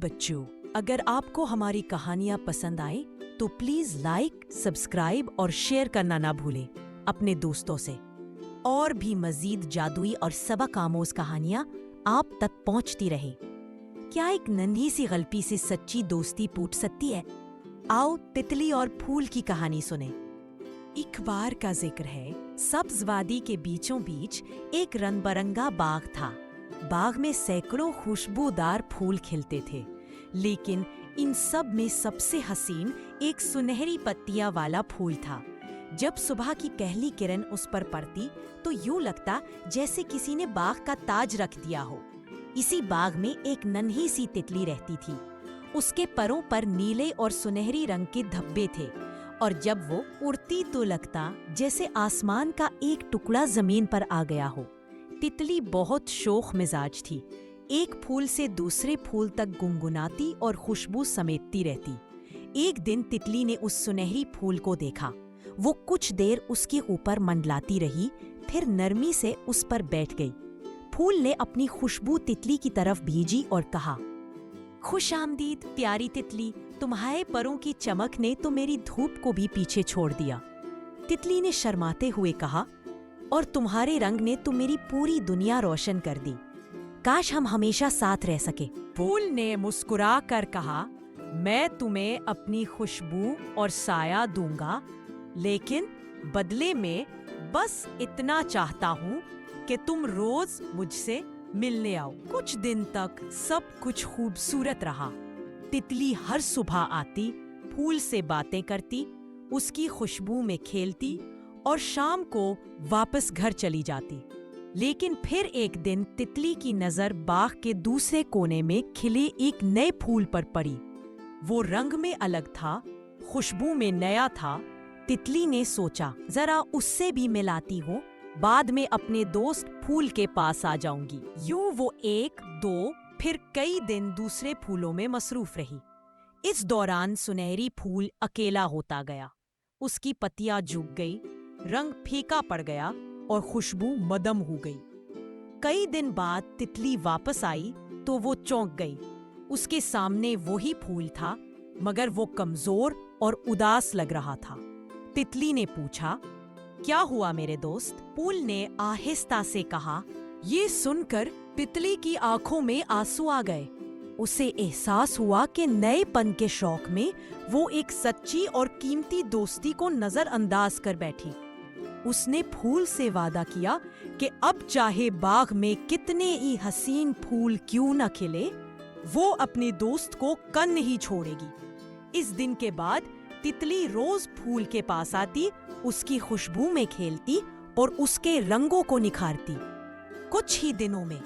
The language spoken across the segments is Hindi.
बच्चों, अगर आपको हमारी कहानियाँ पसंद आए तो प्लीज लाइक, सब्सक्राइब और शेयर करना ना भूलें अपने दोस्तों से। और भी मजीद जादुई और सबक आमोज कहानियाँ आप तक पहुँचती रहे। क्या एक नन्ही सी गलती से सच्ची दोस्ती टूट सकती है? आओ तितली और फूल की कहानी सुने। एक बार का जिक्र है, सब्ज वादी के बीचों बीच एक रंग-बरंगा बाग था। बाग में सैकड़ों खुशबूदार फूल खिलते थे, लेकिन इन सब में सबसे हसीन एक सुनहरी पत्तियां वाला फूल था। जब सुबह की पहली किरण उस पर पड़ती तो यूं लगता जैसे किसी ने बाग का ताज रख दिया हो। इसी बाग में एक नन्ही सी तितली रहती थी। उसके परों पर नीले और सुनहरी रंग के धब्बे थे और जब वो उड़ती तो लगता जैसे आसमान का एक टुकड़ा जमीन पर आ गया हो। तितली बहुत शौक मिजाज थी। एक फूल से दूसरे फूल तक गुनगुनाती और खुशबू समेटती रहती। एक दिन तितली ने उस सुनहरी फूल को देखा। वो कुछ देर उसके ऊपर मंडलाती रही, फिर नरमी से उस पर बैठ गई। फूल ने अपनी खुशबू तितली की तरफ भेजी और कहा, खुश आमदीद प्यारी तितली, तुम्हारे परों की चमक ने तो मेरी धूप को भी पीछे छोड़ दिया। तितली ने शर्माते हुए कहा, और तुम्हारे रंग ने तो मेरी पूरी दुनिया रोशन कर दी। काश हम हमेशा साथ रह सके। फूल ने मुस्कुरा कर कहा, मैं तुम्हें अपनी खुशबू और साया दूंगा, लेकिन बदले में बस इतना चाहता हूँ कि तुम रोज मुझसे मिलने आओ। कुछ दिन तक सब कुछ खूबसूरत रहा। तितली हर सुबह आती, फूल से बातें करती, उसकी खुशबू में खेलती और शाम को वापस घर चली जाती। लेकिन फिर एक दिन तितली की नजर बाग के दूसरे कोने में खिले एक नए फूल पर पड़ी। वो रंग में अलग था, खुशबू में नया था। तितली ने सोचा, जरा उससे भी मिलाती हूँ, बाद में अपने दोस्त फूल के पास आ जाऊंगी। यूं वो एक, दो, फिर कई दिन दूसरे फूलों में मसरूफ रही। इस दौरान सुनहरी फूल अकेला होता गया। उसकी पत्तियां झुक गई, रंग फीका पड़ गया और खुशबू मदम हो गई। कई दिन बाद तितली वापस आई तो वो चौंक गई। उसके सामने वही फूल था, मगर वो कमजोर और उदास लग रहा था। तितली ने पूछा, क्या हुआ मेरे दोस्त? फूल ने आहिस्ता से कहा। ये सुनकर तितली की आंखों में आंसू आ गए। उसे एहसास हुआ कि नएपन के शौक में वो एक सच्ची और कीमती दोस्ती को नजरअंदाज कर बैठी। उसने फूल से वादा किया कि अब चाहे बाग में कितने ही हसीन फूल क्यों न खिले, वो अपने दोस्त को कन नहीं छोड़ेगी। इस दिन के बाद तितली रोज फूल के पास आती, उसकी खुशबू में खेलती और उसके रंगों को निखारती। कुछ ही दिनों में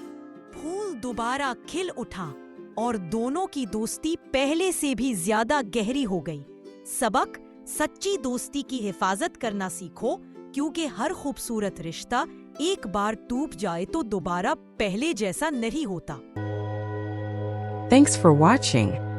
फूल दोबारा खिल उठा और दोनों की दोस्ती पहले से भी ज्यादा गहरी हो गई। सबक, सच्ची दोस्ती की हिफाजत करना सीखो, क्योंकि हर खूबसूरत रिश्ता एक बार टूट जाए तो दोबारा पहले जैसा नहीं होता। Thanks for watching.